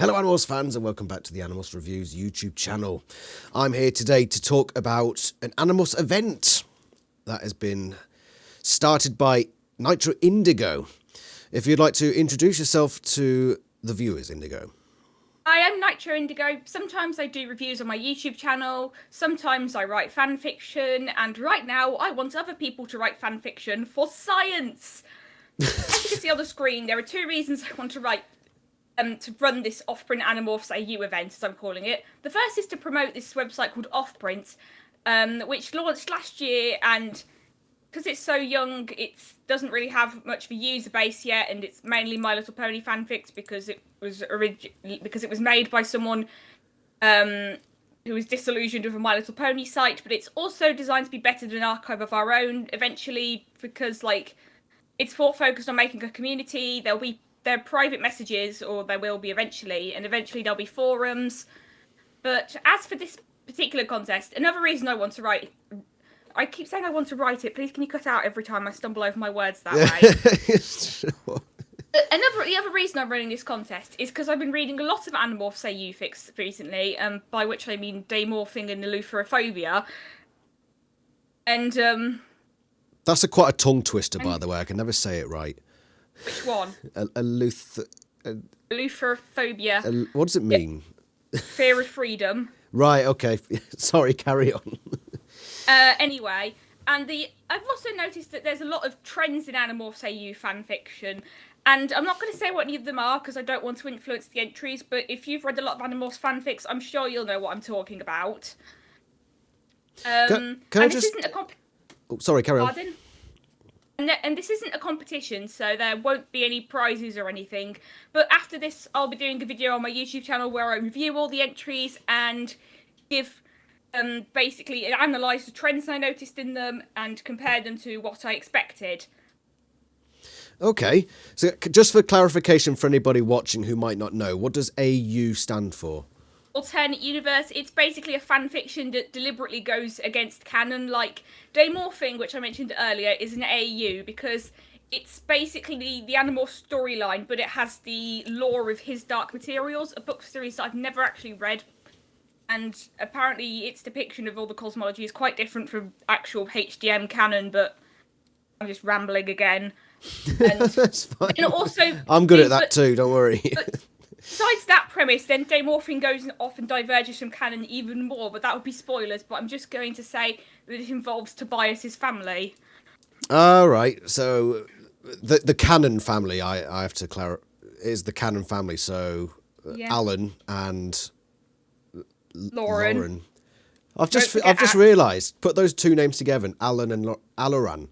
Hello Animorphs fans and welcome back to the Animorphs Reviews YouTube channel. I'm here today to talk about an Animorphs event that has been started by Nitro Indigo. If you'd like to introduce yourself to the viewers, Indigo. I am Nitro Indigo. Sometimes I do reviews on my YouTube channel, sometimes I write fan fiction, and right now I want other people to write fan fiction for science. As you can see on the screen, there are two reasons I want to write to run this Offprint Animorphs AU event, as I'm calling it. The first is to promote this website called Offprint, which launched last year, and because it's so young, it doesn't really have much of a user base yet, and it's mainly My Little Pony fanfics because it was made by someone who was disillusioned with a My Little Pony site. But it's also designed to be better than an archive of our own eventually, because it's focused on making a community. There are private messages, or there will be eventually, and eventually there'll be forums. But as for this particular contest, another reason I want to write. I keep saying I want to write it. Please, can you cut out every time I stumble over my words that way? Sure. The other reason I'm running this contest is because I've been reading a lot of Animorphs AU fics recently, by which I mean Daymorphing and Eleutherophobia. And That's quite a tongue twister, by the way. I can never say it right. Which one? Eleutherophobia. What does it mean? Fear of freedom. Right. Okay. Sorry. Carry on. Anyway, I've also noticed that there's a lot of trends in Animorphs AU fanfiction, and I'm not going to say what any of them are because I don't want to influence the entries, but if you've read a lot of Animorphs fanfics, I'm sure you'll know what I'm talking about. Can I just... This isn't a sorry, carry on. Pardon? And this isn't a competition, so there won't be any prizes or anything, but after this I'll be doing a video on my YouTube channel where I review all the entries and give... basically analyse the trends I noticed in them and compare them to what I expected. Okay, so just for clarification for anybody watching who might not know, what does AU stand for? Alternate universe. It's basically a fan fiction that deliberately goes against canon. Like Daymorphing, which I mentioned earlier, is an AU because it's basically the Animorphs storyline, but it has the lore of His Dark Materials, a book series that I've never actually read. And apparently its depiction of all the cosmology is quite different from actual HDM canon, but I'm just rambling again. And That's fine. And also, I'm good at that too, don't worry. But besides that premise, then Daymorphing goes off and diverges from canon even more, but that would be spoilers, but I'm just going to say that it involves Tobias's family. Alright, so the canon family, I have to clarify, is the canon family, so Yeah. Alan and... Lauren. I've just realised. Put those two names together, Alan and Aloran.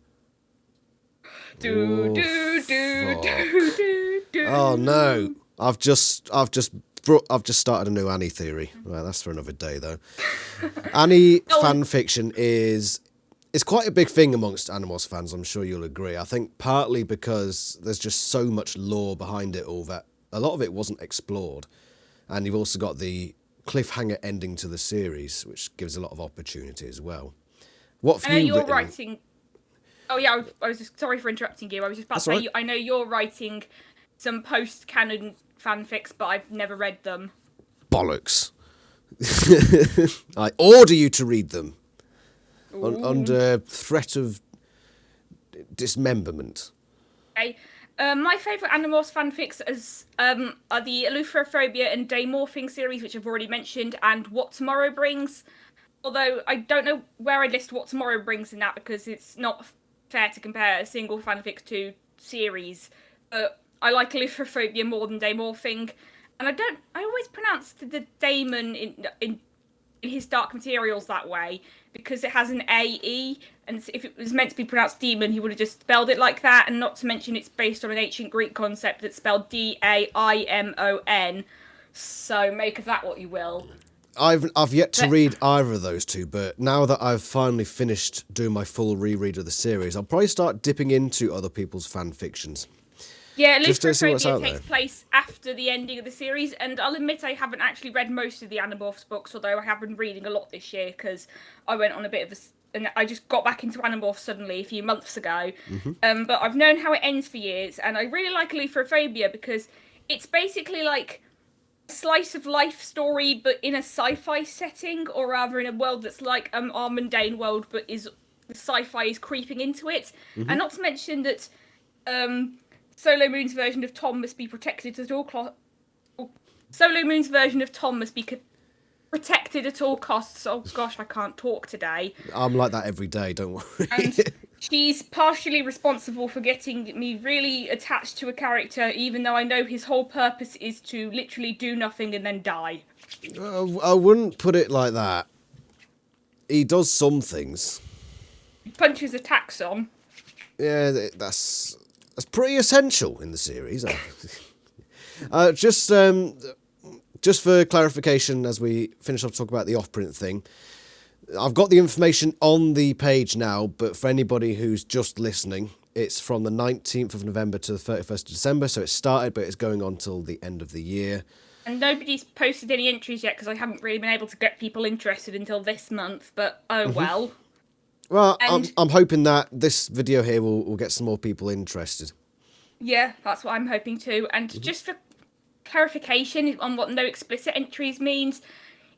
Oh no! I've just started a new Annie theory. Well, that's for another day though. Annie fan fiction is quite a big thing amongst Animorphs fans. I'm sure you'll agree. I think partly because there's just so much lore behind it all that a lot of it wasn't explored, and you've also got the cliffhanger ending to the series, which gives a lot of opportunity as well. What have you written? Writing... Oh yeah, I was just sorry for interrupting you. I was just about to say, I know you're writing some post-canon fanfics, but I've never read them. Bollocks. I order you to read them. Under threat of dismemberment. Okay. My favourite Animorphs fanfics are the Eleutherophobia and Daymorphing series, which I've already mentioned, and What Tomorrow Brings. Although I don't know where I list What Tomorrow Brings in that, because it's not fair to compare a single fanfic to series. But I like Eleutherophobia more than Daymorphing, and I always pronounce the daemon in His Dark Materials that way, because it has an A-E, and if it was meant to be pronounced demon, he would have just spelled it like that, and not to mention it's based on an ancient Greek concept that's spelled D-A-I-M-O-N, so make of that what you will. I've yet to read either of those two, but now that I've finally finished doing my full reread of the series, I'll probably start dipping into other people's fan fictions. Yeah, Eleutherophobia takes place after the ending of the series, and I'll admit I haven't actually read most of the Animorphs books, although I have been reading a lot this year because I went on a bit of and I just got back into Animorphs suddenly a few months ago. But I've known how it ends for years, and I really like Eleutherophobia because it's basically like slice of life story, but in a sci-fi setting, or rather in a world that's like our mundane world, but the sci-fi is creeping into it. And not to mention that Solo Moon's version of Tom must be protected at all Solo Moon's version of Tom must be protected at all costs. Oh gosh, I can't talk today. I'm like that every day, don't worry. And she's partially responsible for getting me really attached to a character, even though I know his whole purpose is to literally do nothing and then die. I wouldn't put it like that. He does some things. He punches attacks on. Yeah, that's pretty essential in the series. Just for clarification, as we finish off talking about the Offprint thing, I've got the information on the page now, but for anybody who's just listening, it's from the 19th of November to the 31st of December, so it started, but it's going on till the end of the year. And nobody's posted any entries yet, because I haven't really been able to get people interested until this month, but oh well. Well, I'm hoping that this video here will get some more people interested. Yeah, that's what I'm hoping too. And just for clarification on what no explicit entries means,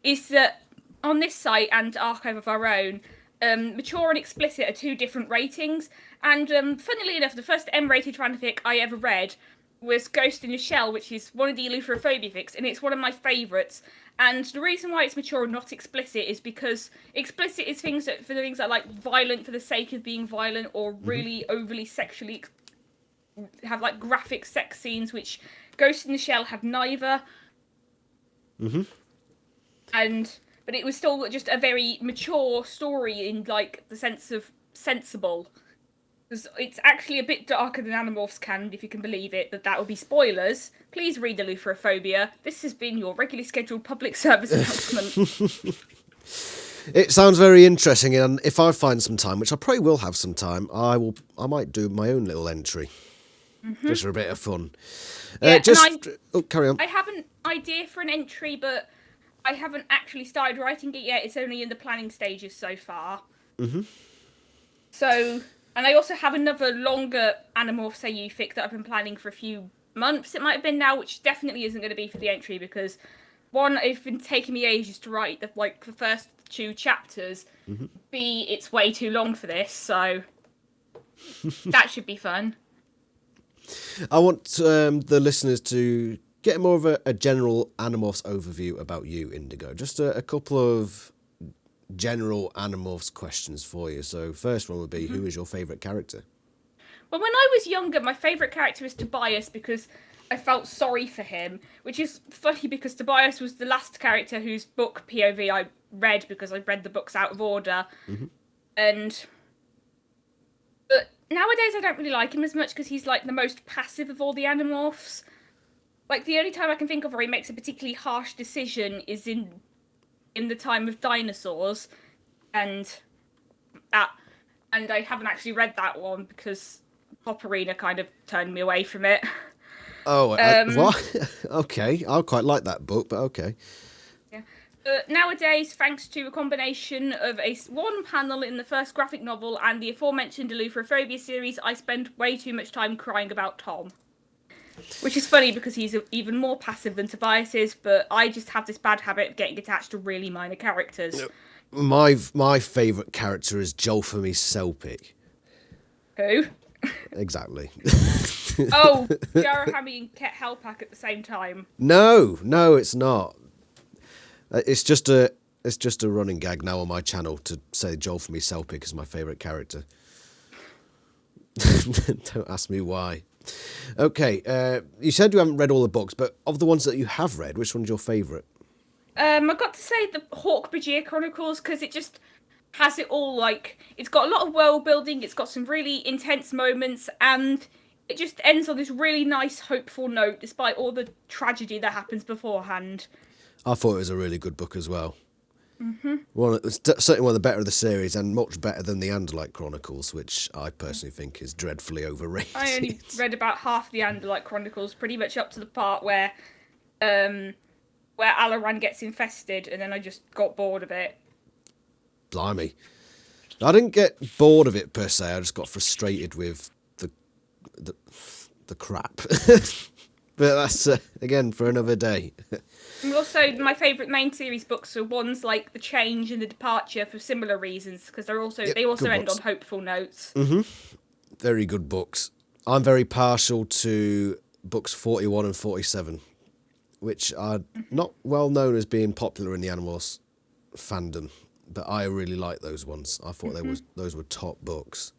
is that on this site and Archive of Our Own, mature and explicit are two different ratings. And funnily enough, the first M-rated fanfic I ever read was Ghost in the Shell, which is one of the Eleutherophobia fics, and it's one of my favourites. And the reason why it's mature and not explicit is because explicit is for the things that are like violent for the sake of being violent, or really overly sexually have like graphic sex scenes, which Ghost in the Shell had neither. But it was still just a very mature story in like the sense of sensible. It's actually a bit darker than Animorphs canon, if you can believe it, but that will be spoilers. Please read Eleutherophobia. This has been your regularly scheduled public service announcement. It sounds very interesting, and if I find some time, which I probably will have some time, I might do my own little entry. Just for a bit of fun. Yeah, carry on. I have an idea for an entry, but I haven't actually started writing it yet. It's only in the planning stages so far. So, and I also have another longer Animorphs AU fic that I've been planning for a few months, it might have been now, which definitely isn't going to be for the entry, because one, it's been taking me ages to write the first 2 chapters. B, it's way too long for this, so that should be fun. I want the listeners to get more of a general Animorphs overview about you, Indigo. Just a couple of general Animorphs questions for you. So first one would be, who is your favourite character? Well, when I was younger, my favourite character was Tobias, because I felt sorry for him, which is funny because Tobias was the last character whose book POV I read, because I read the books out of order. But nowadays I don't really like him as much, because he's like the most passive of all the Animorphs. Like, the only time I can think of where he makes a particularly harsh decision is in the time of dinosaurs, and I haven't actually read that one because Popperina kind of turned me away from it. Oh, what? Okay, I quite like that book, but okay. Yeah. Nowadays, thanks to a combination of one panel in the first graphic novel and the aforementioned Eleutherophobia series, I spend way too much time crying about Tom. Which is funny because he's even more passive than Tobias is, but I just have this bad habit of getting attached to really minor characters. My favourite character is Jolfamy Selpic. Who? Exactly. Oh, Jarahami and Ket Helpak at the same time. No, it's not. It's just a running gag now on my channel to say Jolfamy Selpic is my favourite character. Don't ask me why. Okay, you said you haven't read all the books, but of the ones that you have read, which one's your favourite? I've got to say the Hawk-Bajir Chronicles, because it just has it all. Like, it's got a lot of world building, it's got some really intense moments, and it just ends on this really nice, hopeful note, despite all the tragedy that happens beforehand. I thought it was a really good book as well. It's certainly one of the better of the series, and much better than the Andalite Chronicles, which I personally think is dreadfully overrated. I only read about half the Andalite Chronicles, pretty much up to the part where Alaran gets infested, and then I just got bored of it. Blimey. I didn't get bored of it per se, I just got frustrated with the crap. But that's, again, for another day. And also, my favourite main series books are ones like The Change and The Departure for similar reasons, because they also good end books. on hopeful notes. Very good books. I'm very partial to books 41 and 47, which are not well known as being popular in the Animorphs fandom, but I really like those ones. I thought those were top books.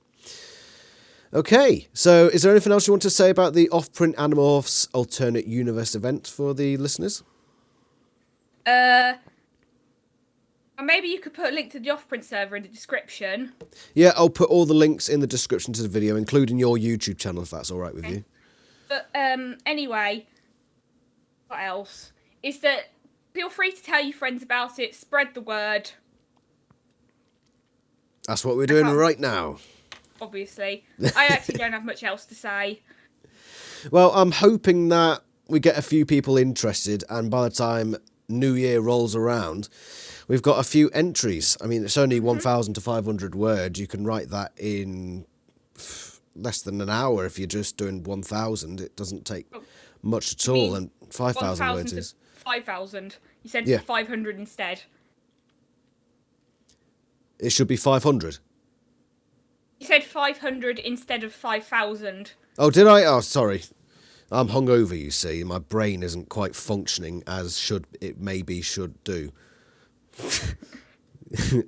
Okay, so is there anything else you want to say about the Offprint Animorphs Alternate Universe event for the listeners? Or maybe you could put a link to the Offprint server in the description. Yeah, I'll put all the links in the description to the video, including your YouTube channel, if that's all right with you. But anyway, what else? Is that feel free to tell your friends about it, spread the word. That's what we're doing right now. Obviously. I actually don't have much else to say. Well, I'm hoping that we get a few people interested, and by the time New Year rolls around, we've got a few entries. I mean, it's only 1,500 words. You can write that in less than an hour if you're just doing 1,000. It doesn't take much at all, and 5,000 words is... 5,000. You said 500 instead. It should be 500. You said 500 instead of 5,000. Oh, did I? Oh, sorry. I'm hungover, you see. My brain isn't quite functioning as should do.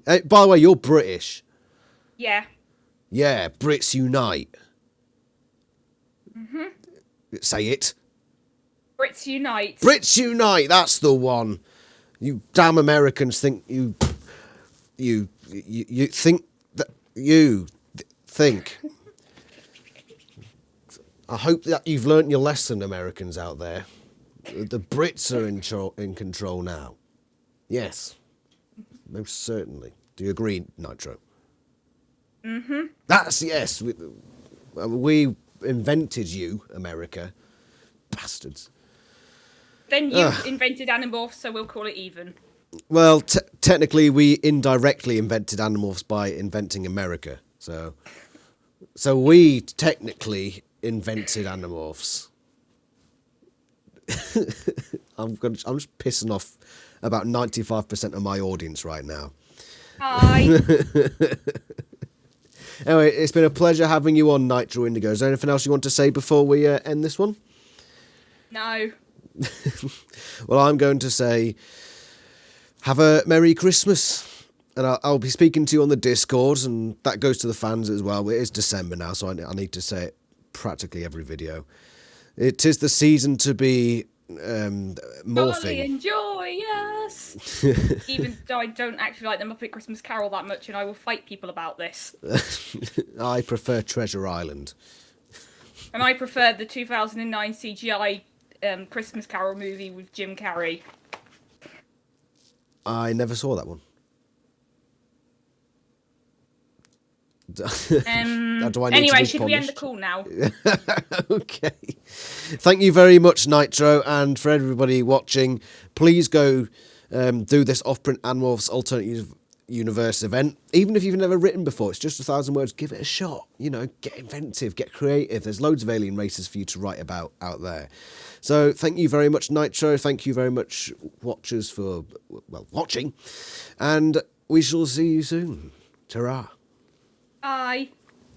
Hey, by the way, you're British. Yeah. Yeah, Brits unite. Say it. Brits unite. Brits unite, that's the one. You damn Americans think you think that you think. I hope that you've learnt your lesson, Americans out there. The Brits are in control now. Yes, most certainly. Do you agree, Nitro? That's yes. We invented you, America, bastards. Then you invented Animorphs, so we'll call it even. Well, technically, we indirectly invented Animorphs by inventing America. So we technically invented Animorphs. I'm just pissing off about 95% of my audience right now. Hi. Anyway, it's been a pleasure having you on, Nitro Indigo. Is there anything else you want to say before we end this one? No. Well, I'm going to say, have a Merry Christmas. And I'll be speaking to you on the Discord, and that goes to the fans as well. It is December now, so I need to say it practically every video. It is the season to be morphing. Jolly and joyous. Even though I don't actually like the Muppet Christmas Carol that much, and I will fight people about this. I prefer Treasure Island. And I prefer the 2009 CGI Christmas Carol movie with Jim Carrey. I never saw that one. Anyway, should we end the call now? Okay. Thank you very much, Nitro, and for everybody watching, please go do this Offprint Animorphs Alternate Universe event. Even if you've never written before, it's just 1,000 words, give it a shot. You know, get inventive, get creative. There's loads of alien races for you to write about out there. So thank you very much, Nitro. Thank you very much, watchers, for, well, watching. And we shall see you soon. Ta-ra. Bye.